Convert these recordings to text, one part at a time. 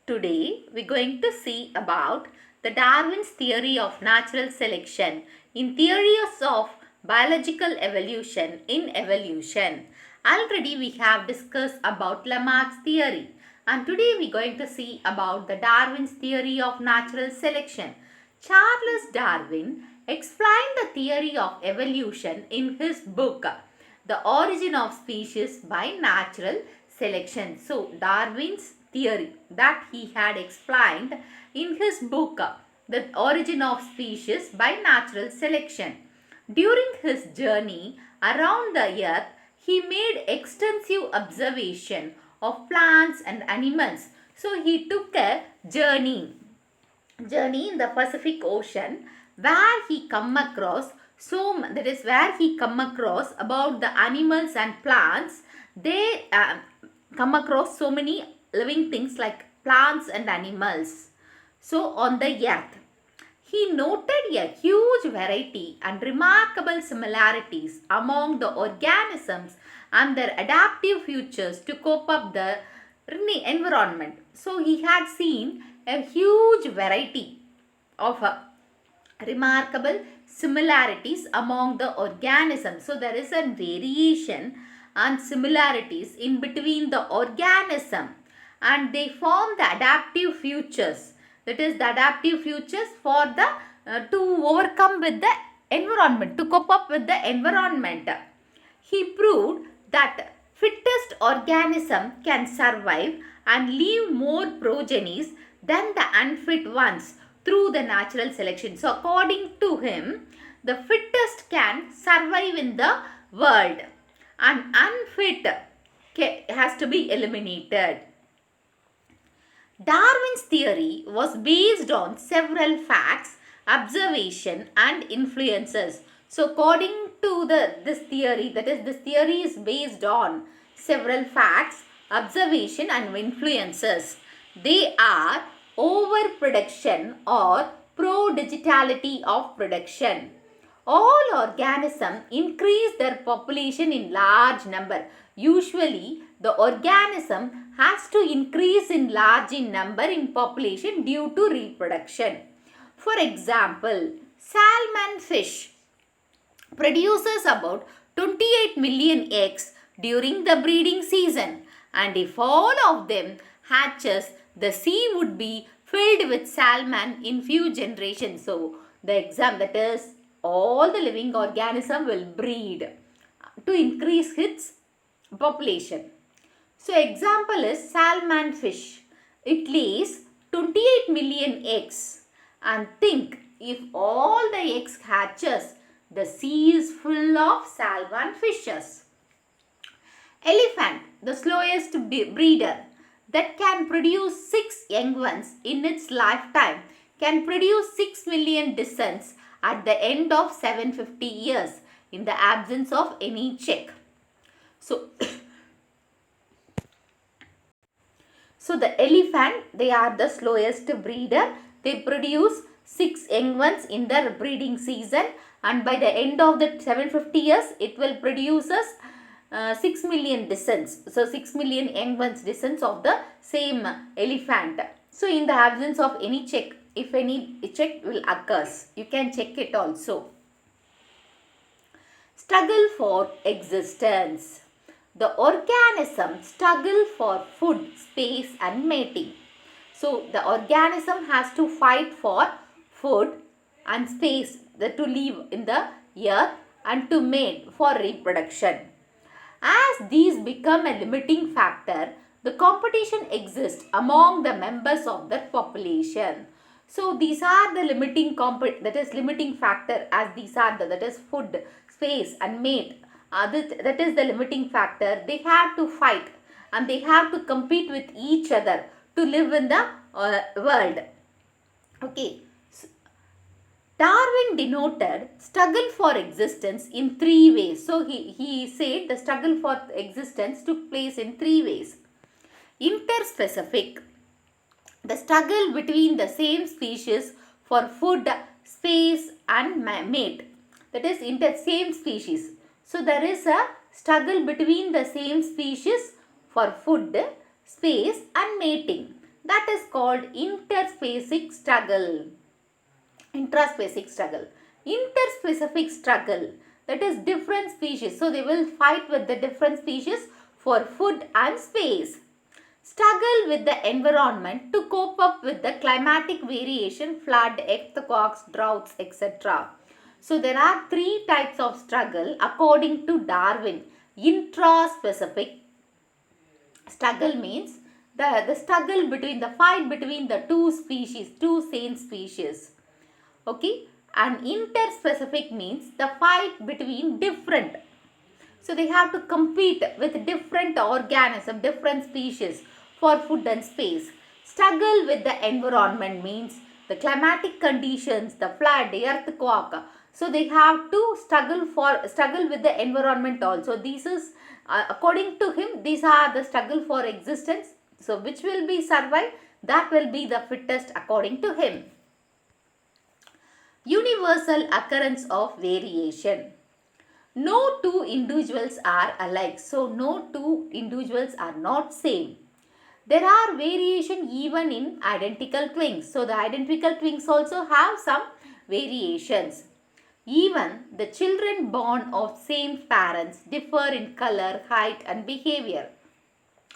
Today we're going to see about the Darwin's theory of natural selection in theories of biological evolution in evolution. Already we have discussed about Lamarck's theory, and today we're going to see about the Darwin's theory of natural selection. Charles Darwin explained the theory of evolution in his book The Origin of Species by Natural Selection. So Darwin's theory that he had explained in his book The Origin of Species by Natural Selection. During his journey around the earth, he made extensive observation of plants and animals. So he took a journey in the Pacific Ocean where he come across about the animals and plants. They come across so many living things like plants and animals. So on the earth, he noted a huge variety and remarkable similarities among the organisms and their adaptive features to cope up the environment. So he had seen a huge variety of remarkable similarities among the organisms. So there is a variation and similarities in between the organism, and they form the adaptive features. That is the adaptive features for the to overcome with the environment, to cope up with the environment. He proved that fittest organism can survive and leave more progenies than the unfit ones through the natural selection. So according to him, the fittest can survive in the world and unfit has to be eliminated. Darwin's theory was based on several facts, observation and influences. So according to this theory, that is, this theory is based on several facts, observation and influences. They are overproduction or prodigality of production. All organisms increase their population in large number. Usually, the organism has to increase in large in number in population due to reproduction. For example, salmon fish produces about 28 million eggs during the breeding season, and if all of them hatches, the sea would be filled with salmon in few generations. So the that is, all the living organism will breed to increase its population. So example is salmon fish. It lays 28 million eggs, and think, if all the eggs hatches, the sea is full of salmon fishes. Elephant, the slowest breeder, that can produce 6 young ones in its lifetime, can produce 6 million descents at the end of 750 years in the absence of any check. So the elephant, they are the slowest breeder. They produce 6 young ones in their breeding season, and by the end of the 750 years, it will produce us 6 million descents. So 6 million young ones descents of the same elephant. So in the absence of any check, if any check will occurs, you can check it also. Struggle for existence. The organism struggle for food, space and mating. So the organism has to fight for food and space to live in the earth and to mate for reproduction. As these become a limiting factor, the competition exists among the members of the population. So these are the limiting factor, as these are that is food, space and mate. That is the limiting factor. They have to fight and they have to compete with each other to live in the world. Okay. Darwin denoted struggle for existence in 3 ways. So he said the struggle for existence took place in 3 ways. Interspecific, the struggle between the same species for food, space and mate. That is same species. So there is a struggle between the same species for food, space and mating. That is called interspecific struggle. Intraspecific struggle. Interspecific struggle, that is different species. So they will fight with the different species for food and space. Struggle with the environment to cope up with the climatic variation, flood, earthquakes, droughts, etc. So there are three types of struggle according to Darwin. Intraspecific struggle means the struggle between the fight between the two species, two same species. Okay, and interspecific means the fight between different. So they have to compete with different organisms, different species for food and space. Struggle with the environment means the climatic conditions, the flood, the earthquake. So they have to struggle with the environment also. This is according to him, these are the struggle for existence. So which will be survive, that will be the fittest according to him. Universal occurrence of variation. No two individuals are alike. So no two individuals are not same. There are variation even in identical twins. So the identical twins also have some variations. Even the children born of same parents differ in color, height and behavior.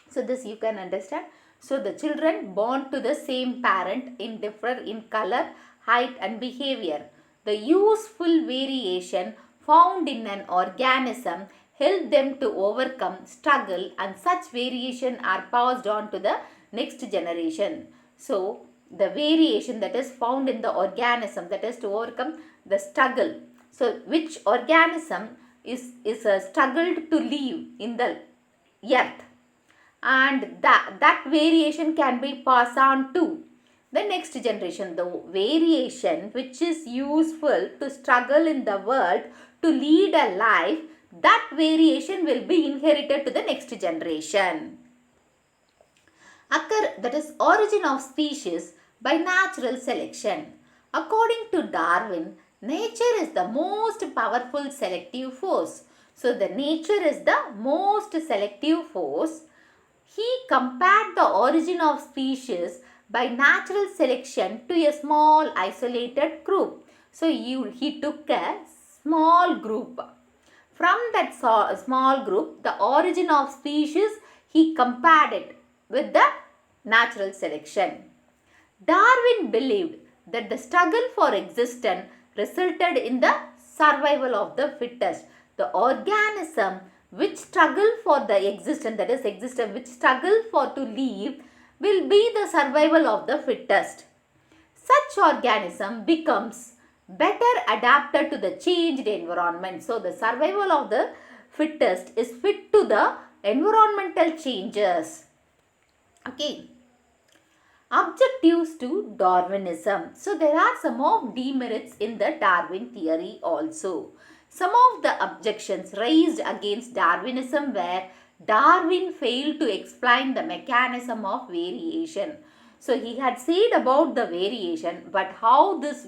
So this you can understand. So the children born to the same parent differ in color, height and behavior. The useful variation found in an organism help them to overcome struggle, and such variation are passed on to the next generation. So the variation that is found in the organism, that is to overcome the struggle. So which organism is a struggle to live in the earth, and that variation can be passed on to the next generation. The variation which is useful to struggle in the world to lead a life, that variation will be inherited to the next generation. That is origin of species by natural selection. According to Darwin, nature is the most powerful selective force. So the nature is the most selective force. He compared the origin of species by natural selection to a small isolated group. So he took a small group. From that small group, the origin of species, he compared it with the natural selection. Darwin believed that the struggle for existence resulted in the survival of the fittest. The organism which struggle for the existence, that is existence which struggle for to live, will be the survival of the fittest. Such organism becomes better adapted to the changed environment. So the survival of the fittest is fit to the environmental changes. Okay. Objectives to Darwinism. So there are some of demerits in the Darwin theory also. Some of the objections raised against Darwinism were Darwin failed to explain the mechanism of variation. So he had said about the variation, but how this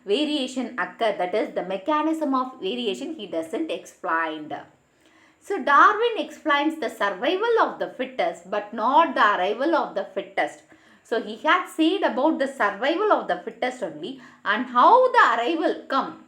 variation occur, that is the mechanism of variation, he doesn't explain. So Darwin explains the survival of the fittest but not the arrival of the fittest. So he had said about the survival of the fittest only, and how the arrival come.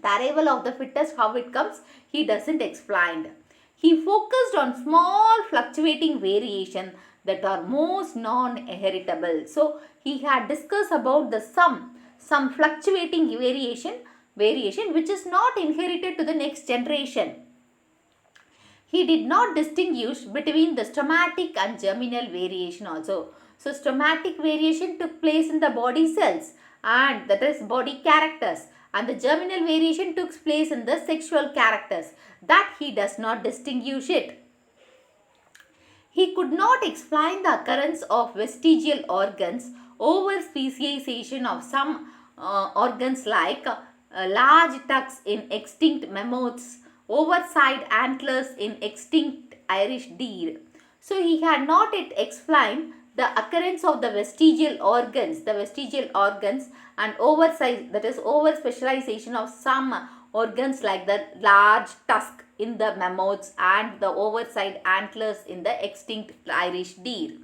The arrival of the fittest, how it comes, he doesn't explain. He focused on small fluctuating variation that are most non-heritable. So he had discussed about the some fluctuating variation which is not inherited to the next generation. He did not distinguish between the stomatic and germinal variation also. So stomatic variation took place in the body cells, and that is body characters, and the germinal variation took place in the sexual characters. That he does not distinguish it. He could not explain the occurrence of vestigial organs, over speciation of some organs like large tucks in extinct mammoths, overside antlers in extinct Irish deer. So he had not yet explained the occurrence of the vestigial organs and oversize, that is over specialization of some organs like the large tusk in the mammoths and the overside antlers in the extinct Irish deer.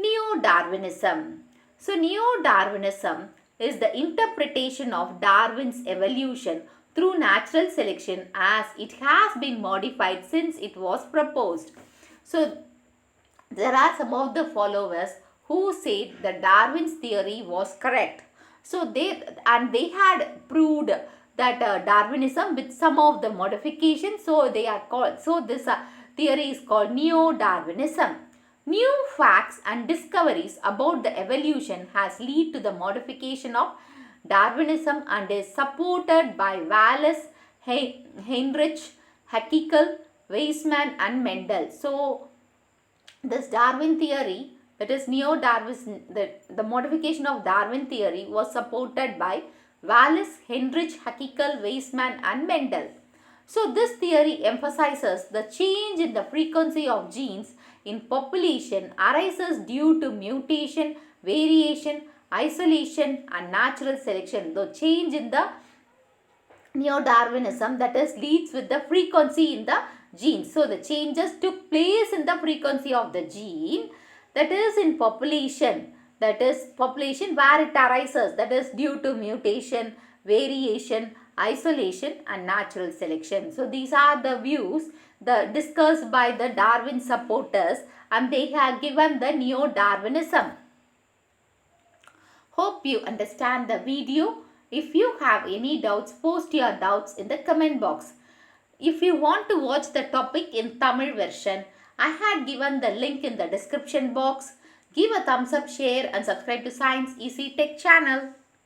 Neo-Darwinism. So Neo-Darwinism is the interpretation of Darwin's evolution through natural selection as it has been modified since it was proposed. So there are some of the followers who said that Darwin's theory was correct. So they had proved that Darwinism with some of the modifications. So they are called. So this theory is called Neo-Darwinism. New facts and discoveries about the evolution has led to the modification of Darwinism and is supported by Wallace, Heinrich, Haeckel, Weismann and Mendel. So this Darwin theory, that is Neo-Darwinism, the modification of Darwin theory was supported by Wallace, Heinrich, Haeckel, Weismann and Mendel. So this theory emphasizes the change in the frequency of genes in population arises due to mutation, variation, isolation and natural selection. The change in the Neo-Darwinism, that is, leads with the frequency in the gene. So the changes took place in the frequency of the gene, that is in population. That is population where it arises, that is due to mutation, variation, isolation and natural selection. So these are the views discussed by the Darwin supporters, and they have given the Neo-Darwinism. Hope you understand the video. If you have any doubts, post your doubts in the comment box. If you want to watch the topic in Tamil version, I had given the link in the description box. Give a thumbs up, share and subscribe to Science Easy Tech channel.